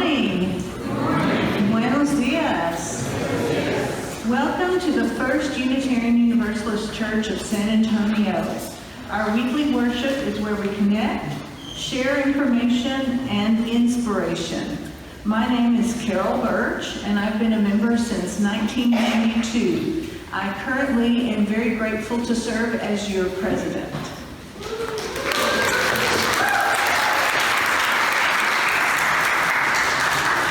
morning. Buenos dias. Welcome to the First Unitarian Universalist Church of San Antonio. Our weekly worship is where we connect, share information, and inspiration. My name is Carol Birch, and I've been a member since 1992. I currently am very grateful to serve as your president.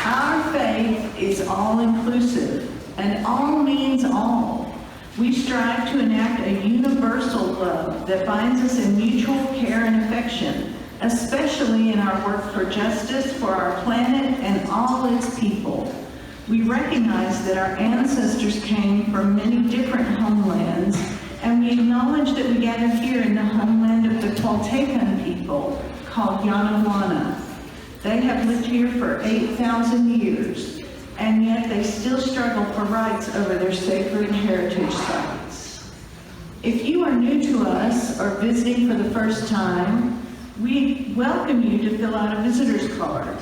Our faith is all-inclusive, and all means all. We strive to enact a universal love that binds us in mutual care and affection, especially in our work for justice for our planet and all its people. We recognize that our ancestors came from many different homelands, and we acknowledge that we gather here in the homeland of the Toltecan people, called Yanaguana. They have lived here for 8,000 years, and yet they still struggle for rights over their sacred heritage sites. If you are new to us or visiting for the first time, we welcome you to fill out a visitor's card.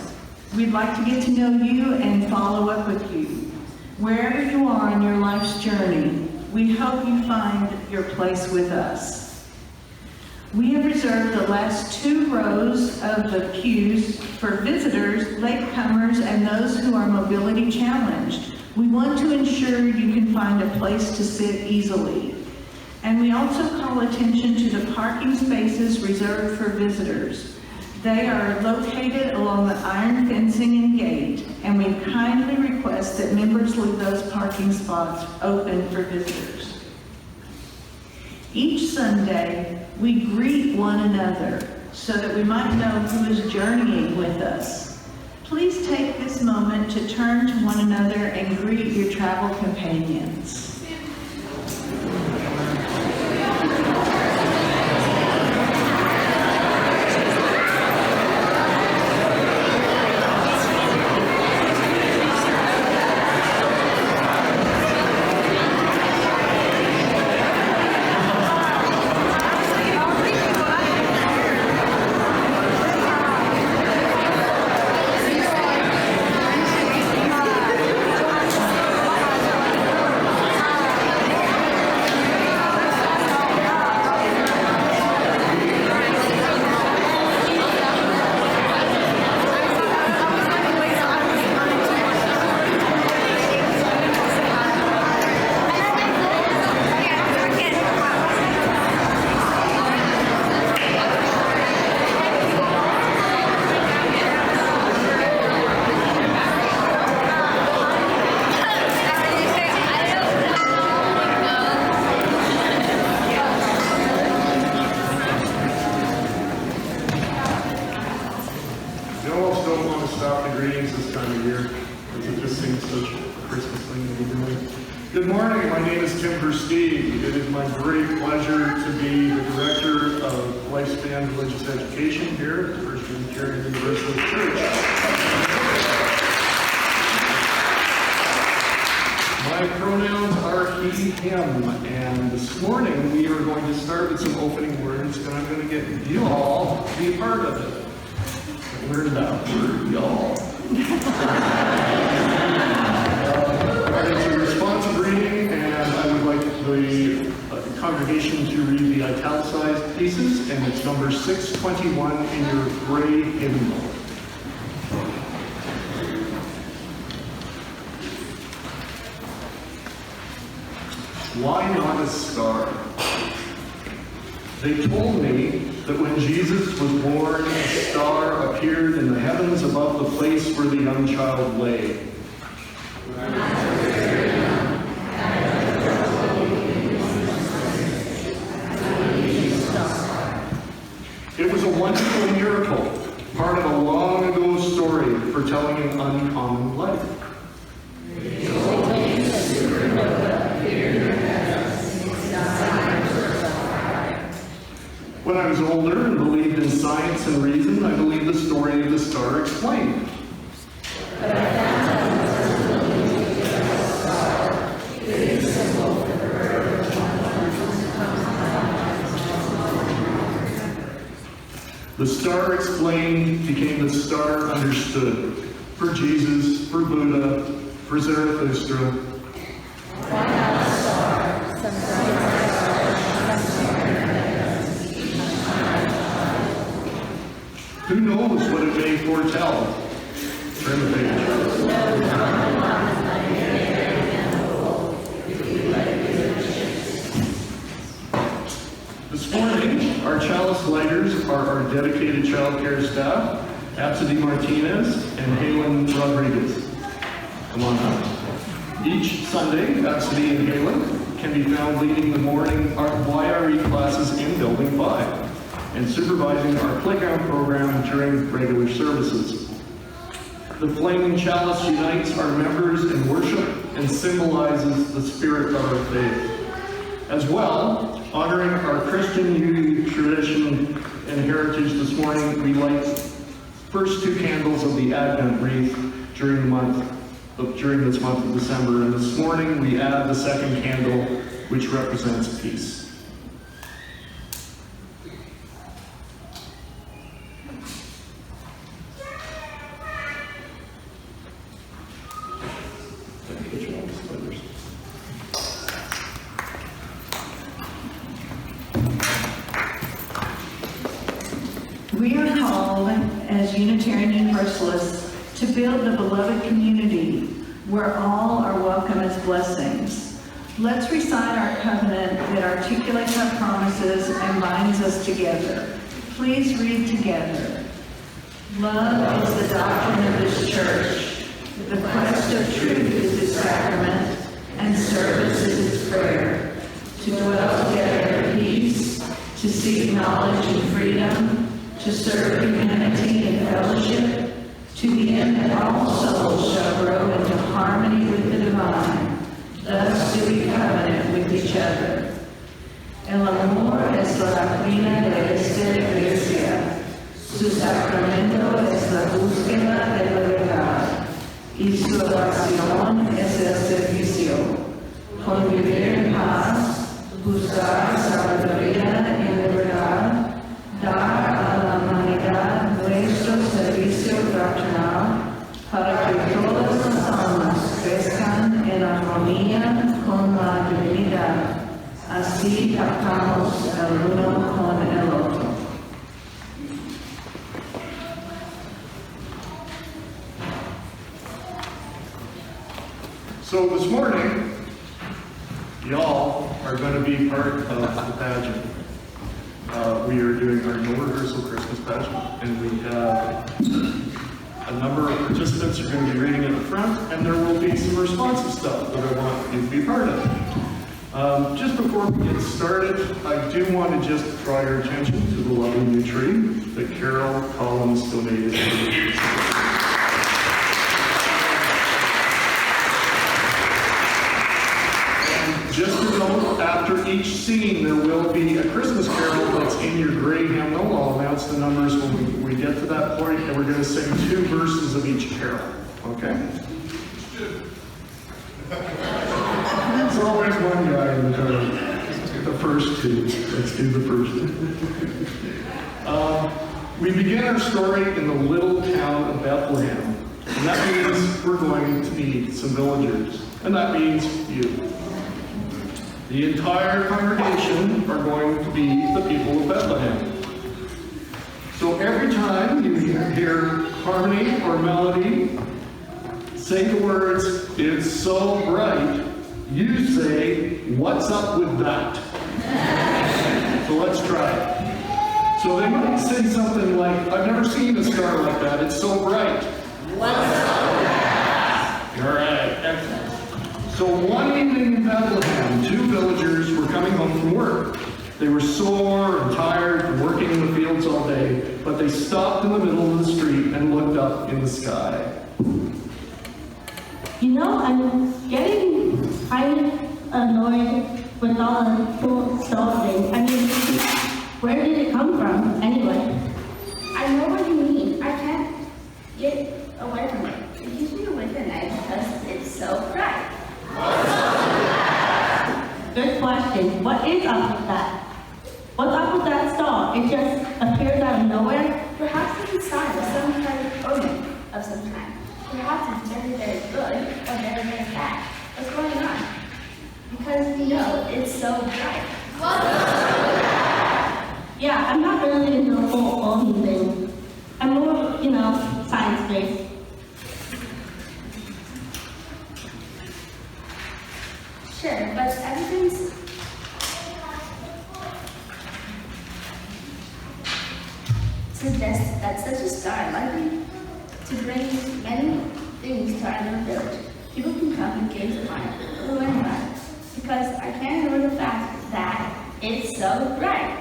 We'd like to get to know you and follow up with you. Wherever you are in your life's journey, we hope you find your place with us. We have reserved the last 2 rows of the pews for visitors, latecomers, and those who are mobility challenged. We want to ensure you can find a place to sit easily. And we also call attention to the parking spaces reserved for visitors. They are located along the iron fencing and gate, and we kindly request that members leave those parking spots open for visitors. Each Sunday, we greet one another so that we might know who is journeying with us. Please take this moment to turn to one another and greet your travel companions. Good morning, my name is Tim Versteeg. It is my great pleasure to be the Director of Lifespan Religious Education here at the First Unitarian Universalist Church. My pronouns are he, him, and this morning we are going to start with some opening words, and I'm going to get y'all to be a part of it. Where's that word, y'all? It's a responsive reading, and I would like the congregation to read the italicized pieces, and it's number 621 in your gray hymnal. Why not a star? They told me that when Jesus was born, a star appeared in the heavens above the place where the young child lay. It was a wonderful miracle, part of a long ago story foretelling an uncommon life. When I was older and believed in science and reason, I believed the story of the star explained. But I found the star explained became the star understood. for Jesus, for Buddha, for Zarathustra. Why not a star? Some bright Who knows what it may foretell? Turn the page. This morning, our chalice lighters are our dedicated child care staff, Absidy Martinez and Halen Rodriguez. Come on up. Each Sunday, Absidy and Halen can be found leading the morning YRE classes in Building 5 and supervising our playground program during regular services. The flaming chalice unites our members in worship and symbolizes the spirit of our faith. As well, honoring our Christian unity tradition and heritage this morning, we light first 2 candles of the Advent wreath during this month of December. And this morning we add the second candle, which represents peace. We are called as Unitarian Universalists to build the beloved community where all are welcome as blessings. Let's recite our covenant that articulates our promises and binds us together. Please read together. Love is the doctrine of this church. The quest of truth is its sacrament, and service is its prayer. To dwell together in peace, to seek knowledge and freedom, to serve humanity and fellowship, to the end that all souls shall grow into harmony with the divine. Thus do we covenant with each other. El amor es la doctrina de esta iglesia. Su sacramento es la búsqueda de la verdad. Y su oración es el servicio. Convivir en paz, buscar sabiduría en la verdad, dar a la humanidad nuestro servicio fraternal para que todas las almas crezcan en armonía con la divinidad. Así captamos el uno con el otro. So this morning, y'all are going to be part of the pageant. We are doing our no rehearsal Christmas pageant, and we have a number of participants who are going to be reading at the front, and there will be some responsive stuff that I want you to be part of. Just before we get started, I do want to just draw your attention to the lovely new tree that Carol Collins donated for the Just to note, after each scene, there will be a Christmas carol that's in your gray hymnal. I'll announce the numbers when we get to that point, and we're going to sing 2 verses of each carol. Okay? There's always one guy in the car. The first 2. Let's do the first 2. We begin our story in the little town of Bethlehem. And that means we're going to meet some villagers. And that means you. The entire congregation are going to be the people of Bethlehem. So every time you hear harmony or melody, say the words, "It's so bright," you say, "What's up with that?" So let's try it. So they might say something like, "I've never seen a star like that. It's so bright." What's up with that? All right, excellent. So one evening in Bethlehem, 2 villagers were coming home from work. They were sore and tired from working in the fields all day, but they stopped in the middle of the street and looked up in the sky. You know, I'm getting kind of annoyed with all the cool stuff thing. I mean, where did it come from, anyway? I know what you mean. I can't get away from it. It keeps me awake at night because it's so bright. Good question. What is up with that? What's up with that star? It just appears out of nowhere? Perhaps it's a sign of some kind of omen of some kind. perhaps it's very, very good or very, very bad. What's going on? Because we know it's so bright. Yeah, I'm not really into the whole voting thing. I'm more, science-based. Sure, but everything's suggests that such a star likely to bring many things to our little village. People can come and gaze upon it, learn about it, because I can't ignore the fact that it's so bright.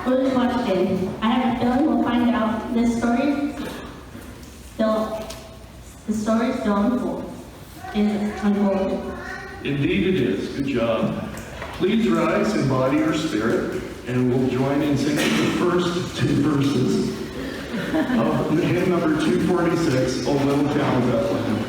Good question. I have a feeling we'll find out the story still unfolding. Indeed it is. Good job. Please rise in body or spirit, and we'll join in singing the first two verses of hymn number 246, O Little Town of Bethlehem.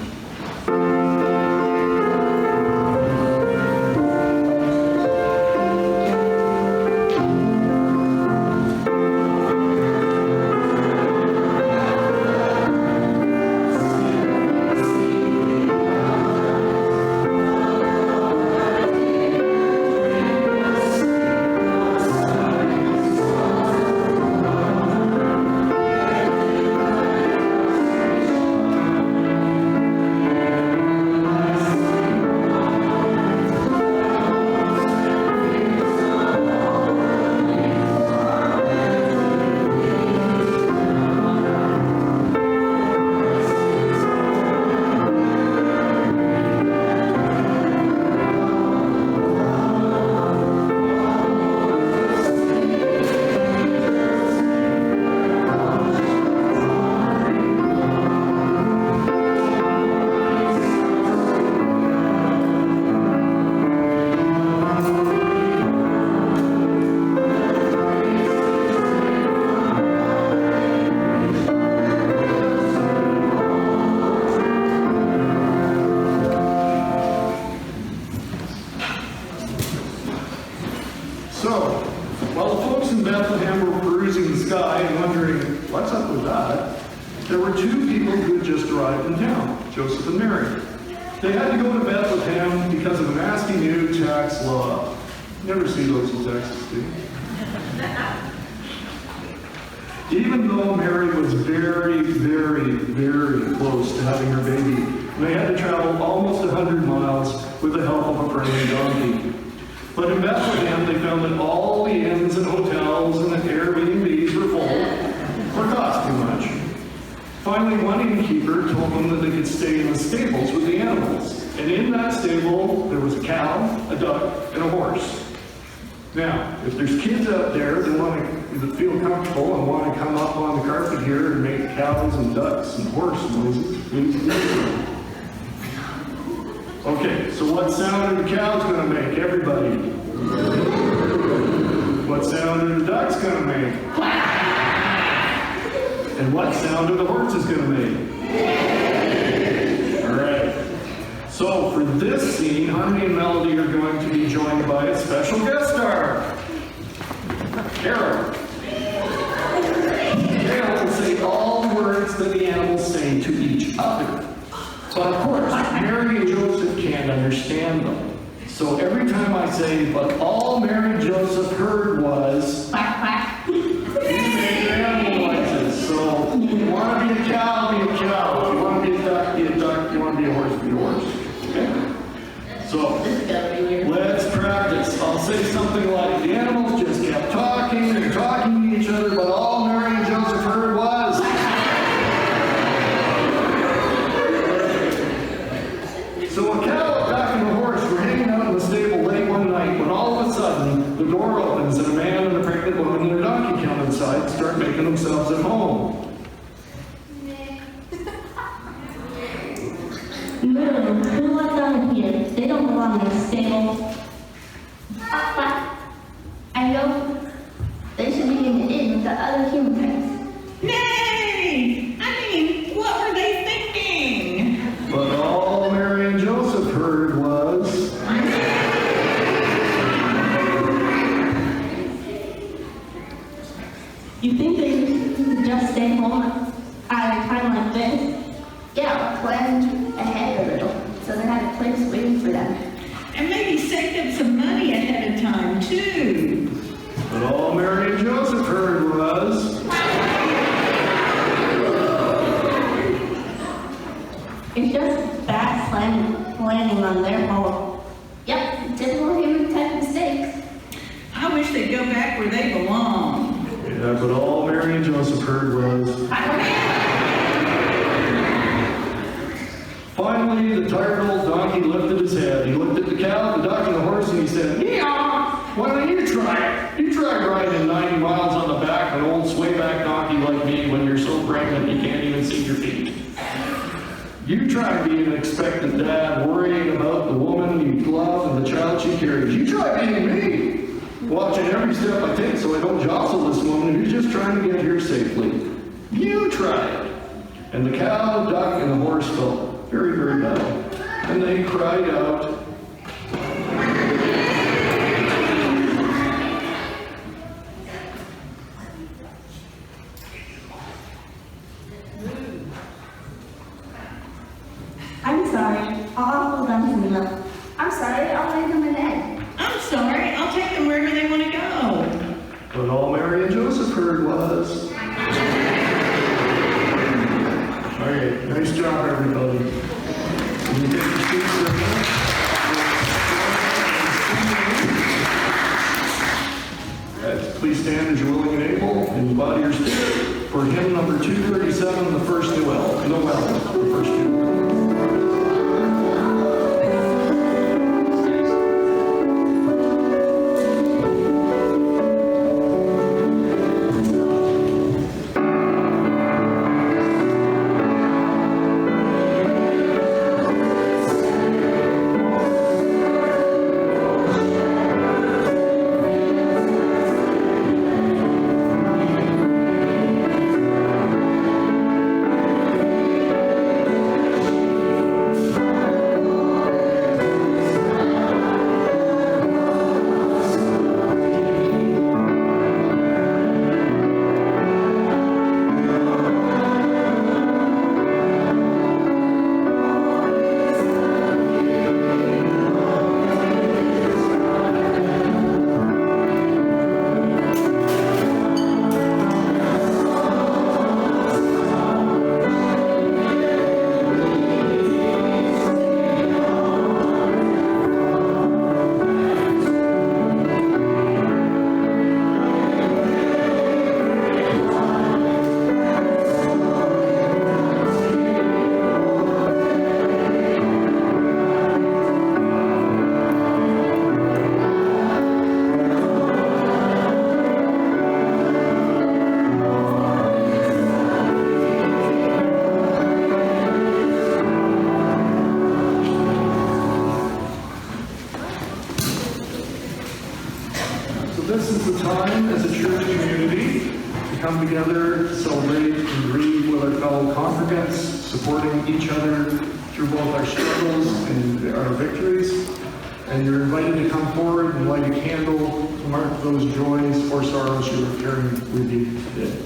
So, while the folks in Bethlehem were perusing the sky and wondering, what's up with that? There were two people who had just arrived in town, Joseph and Mary. They had to go to Bethlehem because of a nasty new tax law. Never see those in Texas, do you? Even though Mary was very, very, very close to having her baby, they had to travel almost 100 miles with the help of a praying donkey. But in Bethlehem, they found that all the inns and hotels and the Airbnbs were full or cost too much. Finally, one innkeeper told them that they could stay in the stables with the animals. And in that stable, there was a cow, a duck, and a horse. Now, if there's kids out there that feel comfortable and want to come up on the carpet here and make cows and ducks and horse noises, please do so. Okay, so what sound are the cows going to make, everybody? What sound are the ducks going to make? And what sound are the horses going to make? All right. So for this scene, Harmony and Melody are going to be joined by a special guest star, Carol. Carol will say all the words that the animals say to each other. But of course, Mary and Joseph can't understand them. So every time I say, but all Mary and Joseph heard was, Quack, quack. you make your animal noises. So you want to be a cow, be a cow. If you want to be a duck, be a duck. If you want to be a horse, be a horse. Okay? So let's practice. I'll say something like, the animals just kept talking and talking to each other, but all Mary and Joseph heard was. So a cow, a duck, and a horse were hanging out in the stable late one night when all of a sudden the door opens and a man and a pregnant woman and their donkey come inside and start making themselves at home. No, who let them here? They don't belong in the stable. I know they should be in the inn with the other human things. Nay! I mean, what were they thinking? But all Mary and Joseph heard was. You think they could just stay home at a time like planned ahead a little, so they had a place waiting for them. And maybe saved up some money ahead of time, too. But all Mary and Joseph heard was, It's just bad planning on their part. Yep, typical human type mistakes. I wish they'd go back where they belong. yeah, but all Mary and Joseph heard was, finally, the tired old donkey lifted his head. He looked at the cow, the duck, and the horse, and he said, "Yeah, why don't you try it? You try riding 90 miles on the back of an old swayback donkey like me when you're so pregnant you can't even see your feet. You try being an expectant dad, worrying about the woman you love and the child she carries. You try being me, watching every step I take so I don't jostle this woman who's just trying to get here safely. You try it." And the cow, the duck, and the horse felt very, very bad. And they cried out, I'm sorry. I'll hold them to the milk. I'm sorry, I'll lay them an egg. I'm sorry, I'll take them wherever they want to go. but all Mary and Joseph heard was, okay, nice job, everybody. Can you take your seats for a minute? Please stand as you're willing and able, and body your spirit for hymn number 237, the first Noel, the first two. This is the time as a church community to come together, celebrate, and grieve with our fellow congregants, supporting each other through both our struggles and our victories. And you're invited to come forward and light a candle to mark those joys or sorrows you are carrying with you today.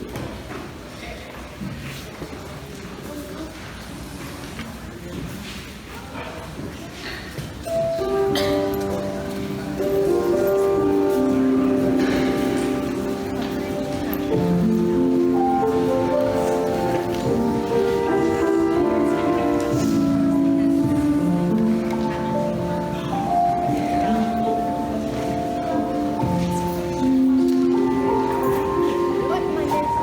What, my dad?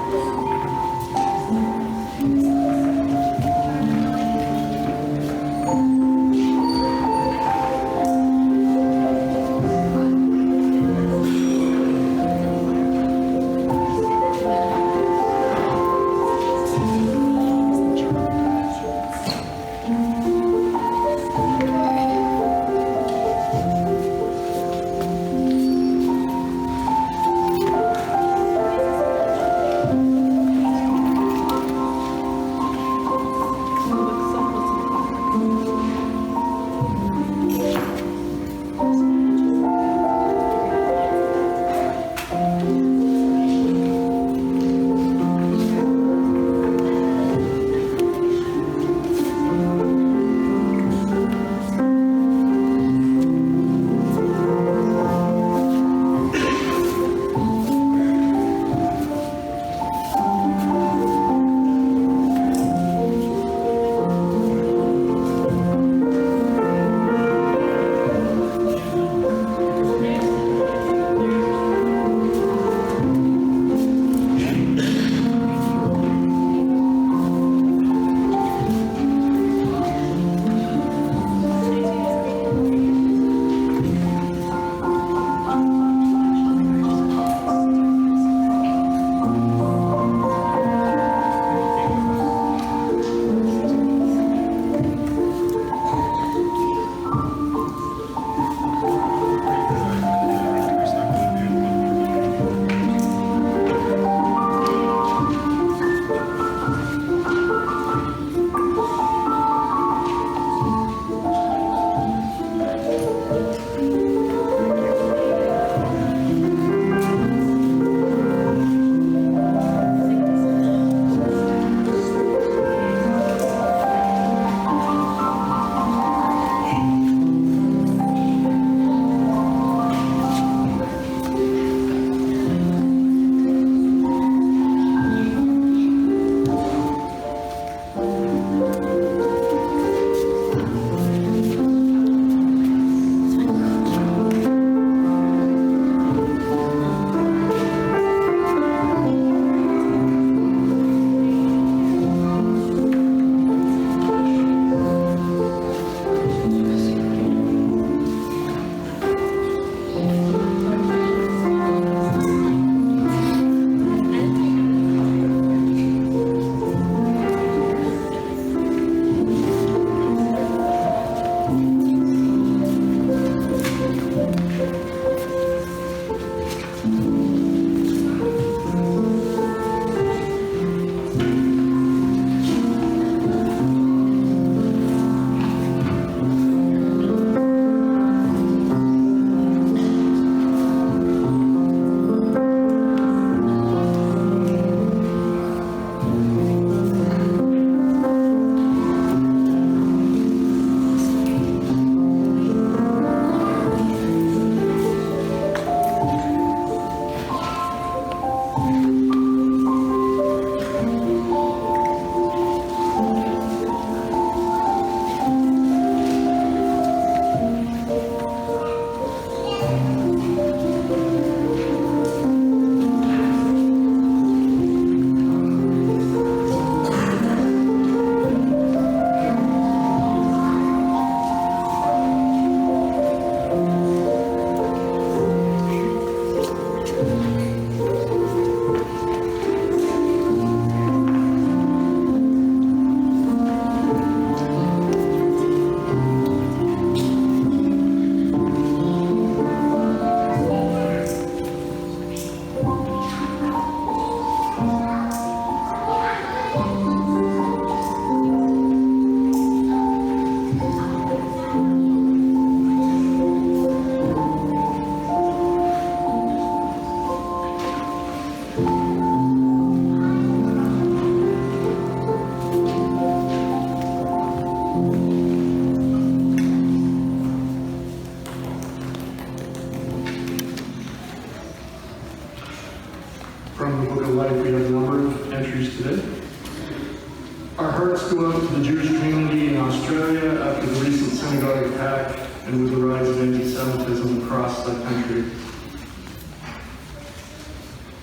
Jewish community in Australia after the recent synagogue attack and with the rise of anti-Semitism across the country.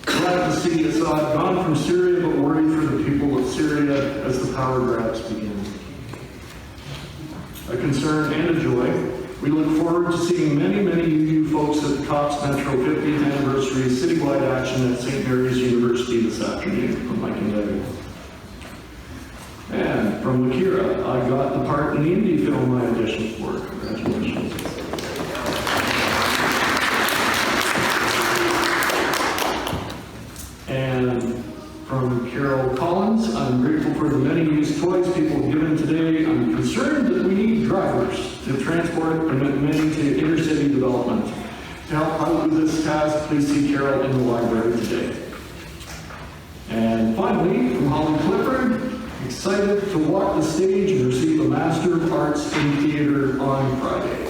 Glad to see Assad gone from Syria, but worried for the people of Syria as the power grabs begin. A concern and a joy. We look forward to seeing many of you folks at the COPS Metro 50th Anniversary Citywide Action at St. Mary's University this afternoon from Mike and Debbie. And from Lakira, I got the part in the indie film I auditioned for. Congratulations. And from Carol Collins, I'm grateful for the many used toys people have given today. I'm concerned that we need drivers to transport many to inner city development. To help out with this task, please see Carol in the library today. And finally, from Holly Clifford, excited to walk the stage and receive a Master of Arts in Theater on Friday.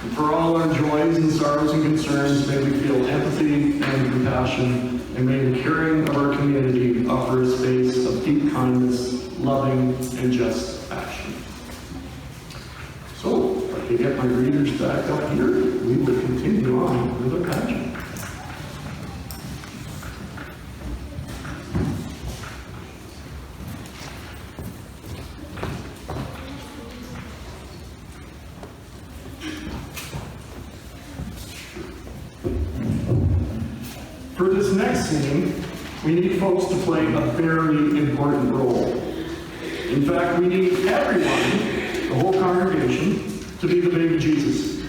And for all our joys and sorrows and concerns, may we feel empathy and compassion, and may the caring of our community offer a space of deep kindness, loving, and just action. So, if I can get my readers back up here, we will continue on with our pageant. For this next scene, we need folks to play a very important role. In fact, we need everyone, the whole congregation, to be the baby Jesus.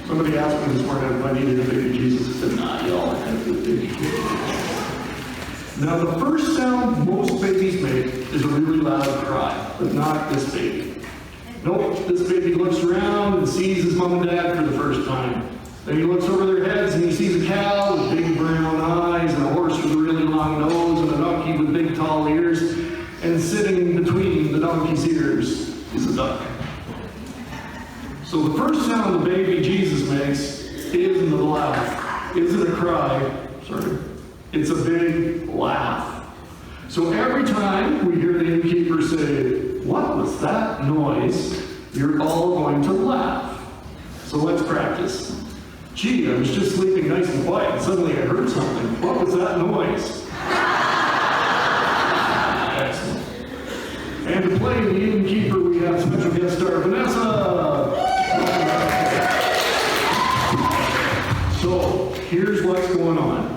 Somebody asked me this morning if I needed a baby Jesus. I said, nah, y'all are going to be the baby Jesus. Now, the first sound most babies make is a really loud cry, but not this baby. Nope, this baby looks around and sees his mom and dad for the first time. Then he looks over their heads and he sees a cow with big brown eyes and a horse with a really long nose and a donkey with big tall ears, and sitting between the donkey's ears is a duck. So the first sound the baby Jesus makes isn't a laugh, isn't a cry, sorry, it's a big laugh. So every time we hear the innkeeper say, "What was that noise?" you're all going to laugh. So let's practice. Gee, I was just sleeping nice and quiet, and suddenly I heard something. What was that noise? Excellent. And to play the innkeeper, we have special guest star Vanessa. So, here's what's going on.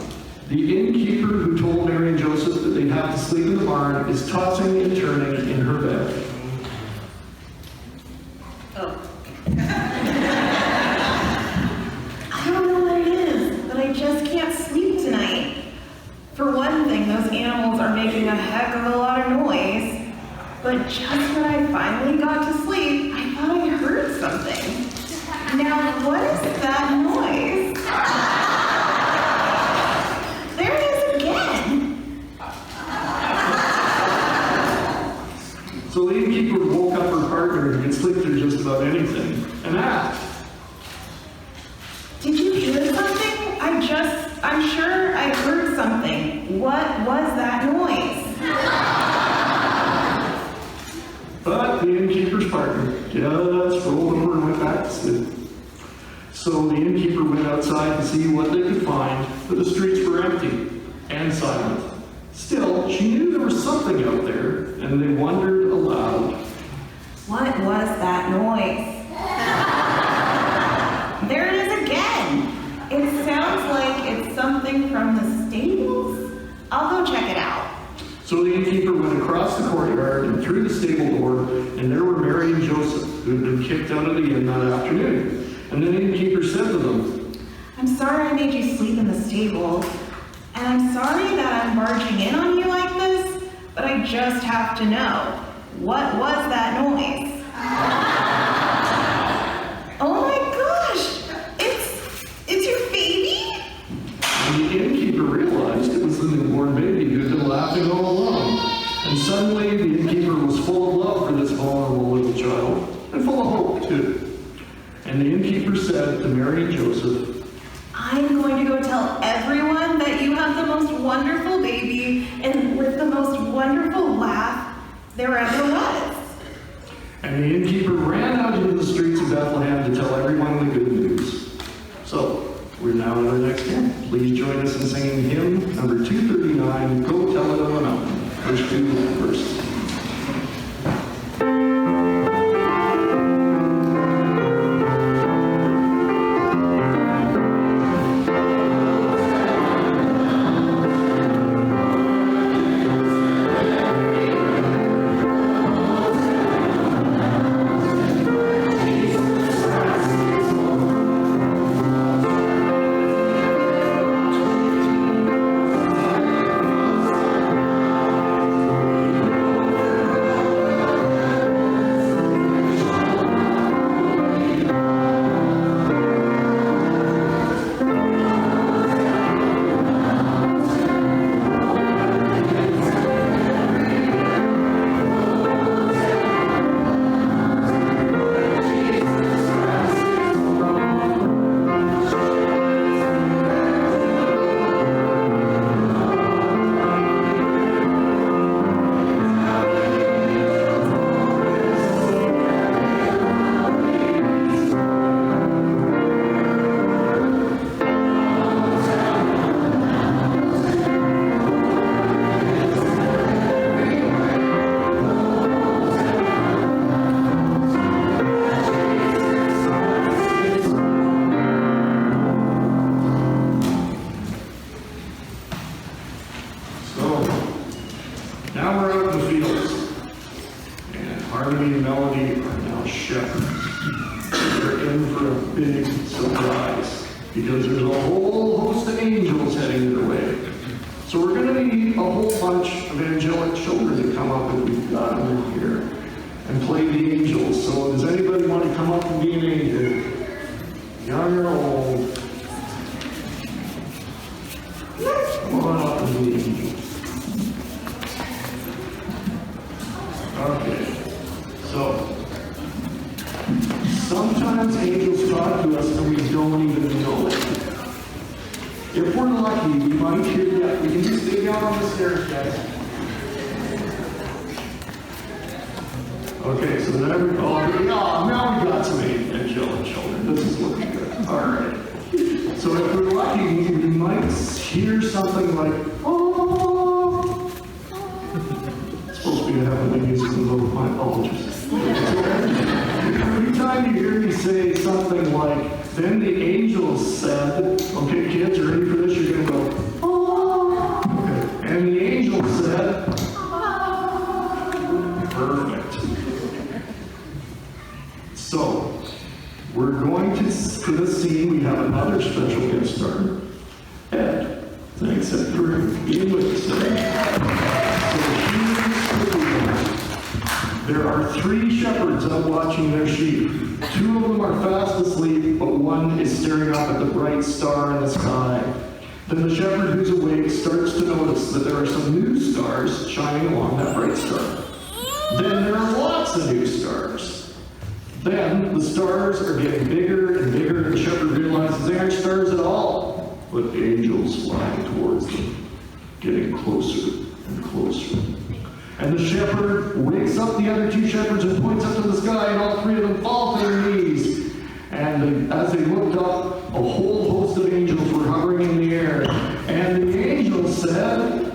The innkeeper who told Mary and Joseph that they'd have to sleep in the barn is tossing and turning in her bed. For one thing, those animals are making a heck of a lot of noise. But just when I finally got to sleep, I thought I heard something. Now, what is that noise? There it is again. So the innkeeper woke up her partner and could sleep through just about anything and asked, Did you hear something? I'm sure I heard something. What was that noise? but the innkeeper's partner just rolled over and went back to sleep. So the innkeeper went outside to see what they could find, but the streets were empty and silent. Still, she knew there was something out there, and they wondered aloud. What was that noise? There it is again. It sounds like it's something from the stables. I'll go check it out. So the innkeeper went across the courtyard and through the stable door, and there were Mary and Joseph, who had been kicked out of the inn that afternoon. And the innkeeper said to them, I'm sorry I made you sleep in the stable, and I'm sorry that I'm barging in on you like this, but I just have to know, what was that noise? Oh my gosh! It's your baby? And the innkeeper realized it was the newborn baby who had been laughing all along. And suddenly the innkeeper was full of love for this vulnerable little child, and full of hope too. And the innkeeper said to Mary and Joseph, I'm going to go tell everyone that you have the most wonderful baby wonderful laugh there ever was. And the innkeeper ran out into the streets of Bethlehem to tell everyone the good news. So, we're now on our next hymn. Please join us in singing hymn number 239, Go Tell It on the Mountain. Verse 2 verse. Because there's a whole host of angels heading their way. So we're going to need a whole bunch of angelic children to come up, and we've got them here, and play the angels. So does anybody want to come up and be an angel? Young or old? Come on up and be an angel. Okay. So, sometimes angels talk to us and we don't even know it. If we're lucky, we might hear that. We can just stay down on the stairs, guys. Okay, so then now we got some angelic children. This is looking good. All right. So if we're lucky, we might hear something like, oh. It's supposed to be a heavenly music with my apologies. Every time you hear me say something like, then the angels said, okay, kids, are ready for this? You're going to go, oh. Okay. And the angel said, perfect. So, we're going to, for this scene, we have another special guest star, Ed. Thanks, Ed, for being with us today. So here's the deal. There are 3 shepherds out watching their sheep. 2 of them are fast asleep, but one is staring up at the bright star in the sky. Then the shepherd who's awake starts to notice that there are some new stars shining along that bright star. Then there are lots of new stars. Then the stars are getting bigger and bigger, and the shepherd realizes they aren't stars at all, but angels flying towards them, getting closer and closer. And the shepherd wakes up the other 2 shepherds and points up to the sky, and all 3 of them fall to their knees. And as they looked up, a whole host of angels were hovering in the air. And the angels said,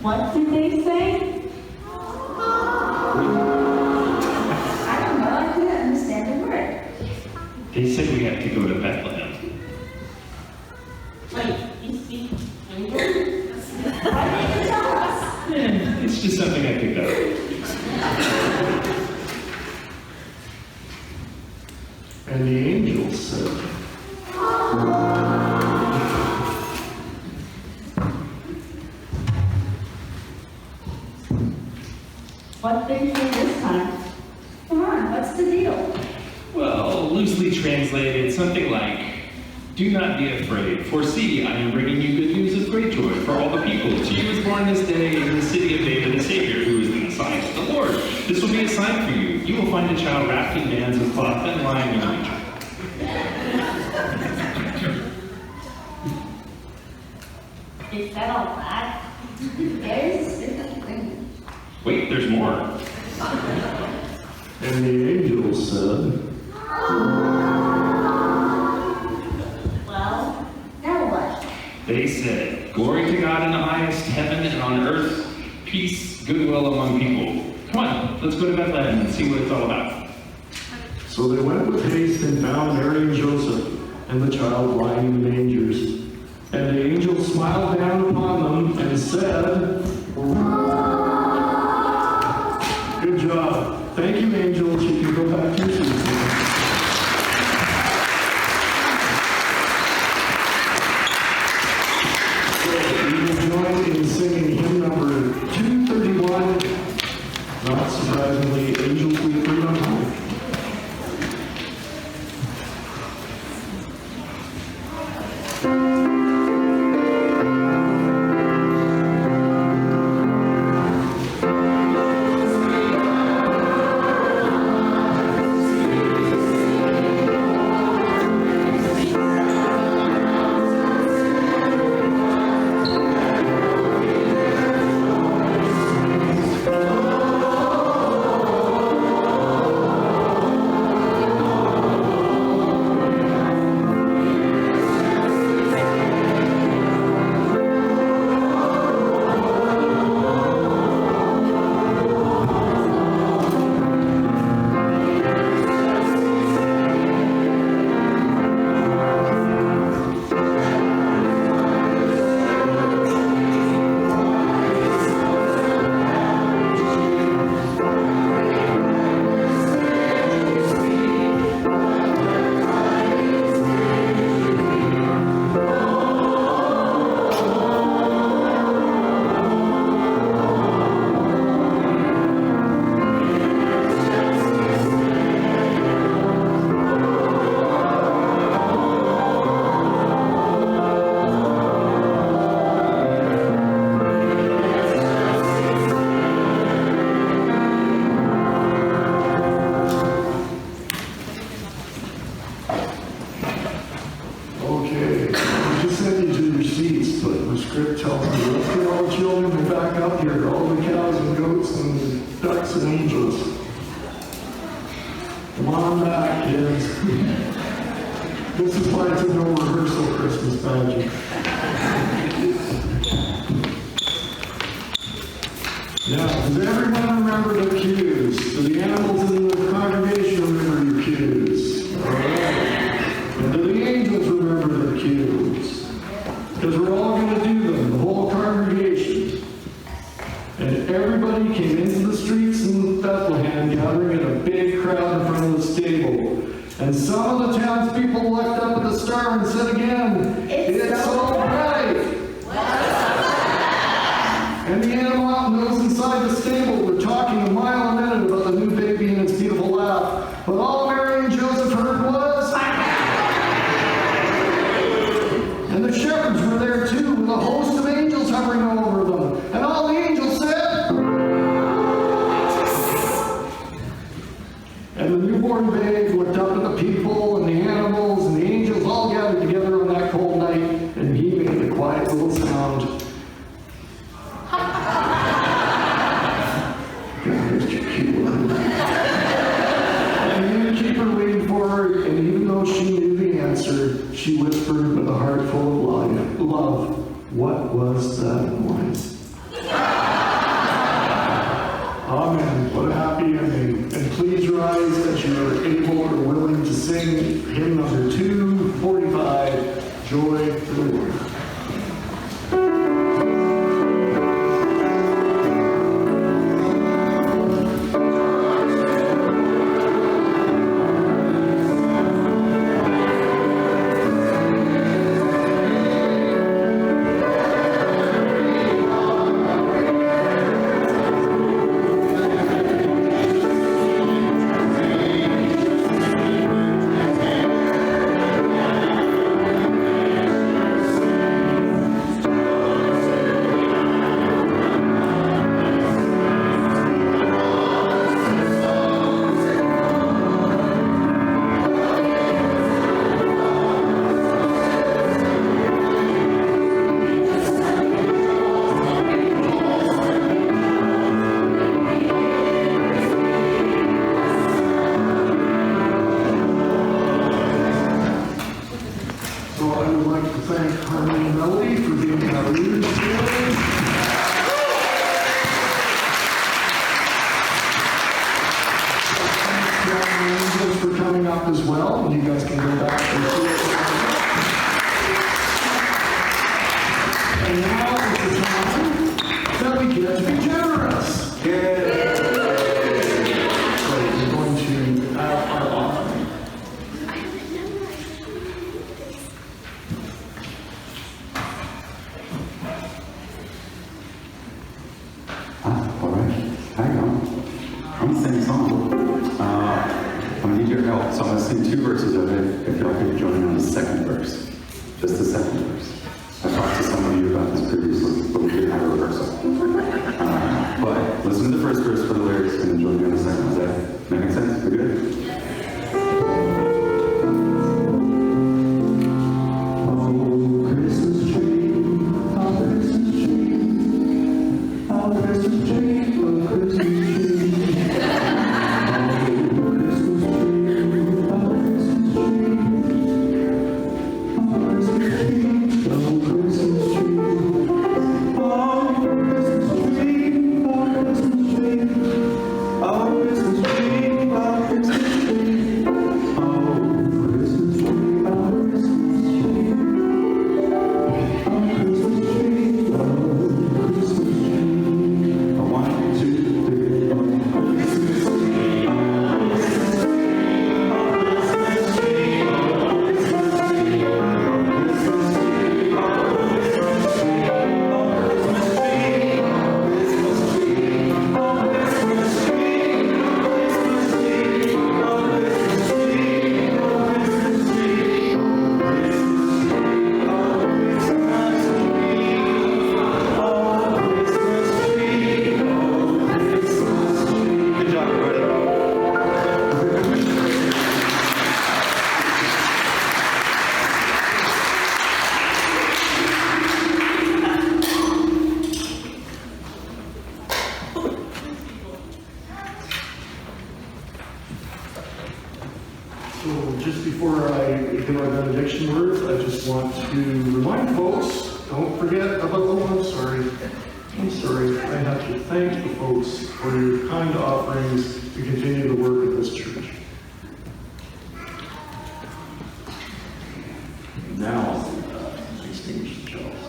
What did they say? I don't know, I couldn't understand the word. They said we have to go to Bethlehem. Wait, you speak English? Why didn't you tell us? It's just something I picked up. and the angels said, What did they say this time? Come on, what's the deal? Well, loosely translated, something like, do not be afraid, for see, I am bringing you good news of great joy for all the people. To you is born this day in the city of David a Savior, who is the Messiah, the Lord. This will be a sign for you. You will find a child wrapped in bands of cloth and lying in a manger. Is that all bad? There is different things. Wait, there's more. And the angel said, Well, now what? They said, "Glory to God in the highest heaven, and on earth, peace, goodwill among people." Come on, let's go to Bethlehem and see what it's all about. So they went with haste and found Mary and Joseph and the child lying in the mangers. And the angel smiled down upon them and said, "Good job. Thank you, angels. You can go back to your seats." So we will join in singing hymn number 231. Not surprisingly, Angels We Free on High. This is why it's a no rehearsal Christmas pageant. Now, does everyone remember the cues? Do the animals in the congregation remember your cues? All right. And do the angels remember their cues? Because we're all going to do them, the whole congregation. And everybody came into the streets in Bethlehem, gathering in a big crowd in front of the stable. And some of the townspeople looked up at the star and said again, "It's so bright." And the animal out in those inside the stable were talking a mile a minute about the new baby and its beautiful laugh. But all Mary and Joseph heard was, and the shepherds were there too, with a host of angels hovering over them. And all the angels said, and the newborn babe looked up at the people and the animals and the angels all gathered together on that cold night, and he made a quiet little sound. God, Mr. Cute. And the innkeeper waited for her, and even though she knew the answer, she whispered with a heart full of love, "What was that noise?" Amen. What a happy ending. And please rise as you are able or willing to sing hymn number 245, Joy to the Lord. Thank would like to thank Harmony and Melody for being our leaders today. Angels for coming up as well, and you guys can go back and see it. And now is the time that we get to be generous. Yay! So we're going to have our offering. All right. Hang on. I'm gonna sing a song. I'm gonna need your help, so I'm gonna sing 2 verses of it. If y'all could join me on the second verse, just the second verse. I talked to some of you about this previously, but we didn't have a rehearsal. But listen to the first verse for the lyrics and then join me on the second. Does that make sense? We good? So just before I give our benediction words, I just want to remind folks, don't forget about, oh, I'm sorry, I have to thank the folks for your kind offerings to continue the work of this church. Now, extinguish the shelves.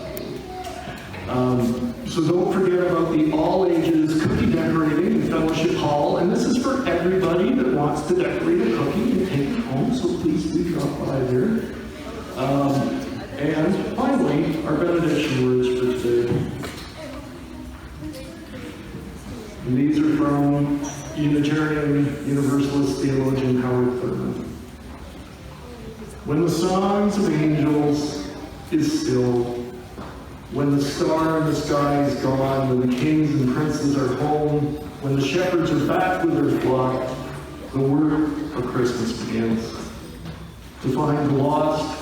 So don't forget about the all ages cookie decorating in Fellowship Hall, and this is for everybody that wants to decorate a cookie and take it home, so please do drop by there. And finally, our benediction words for today. And these are from Unitarian Universalist theologian Howard Thurman. When the songs of angels is still, when the star in the sky is gone, when the kings and princes are home, when the shepherds are back with their flock, the work of Christmas begins. To find the lost,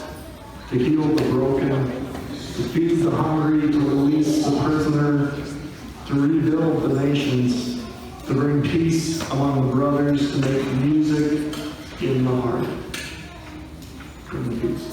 to heal the broken, to feed the hungry, to release the prisoner, to rebuild the nations, to bring peace among the brothers, to make music in the heart. Bring the peace.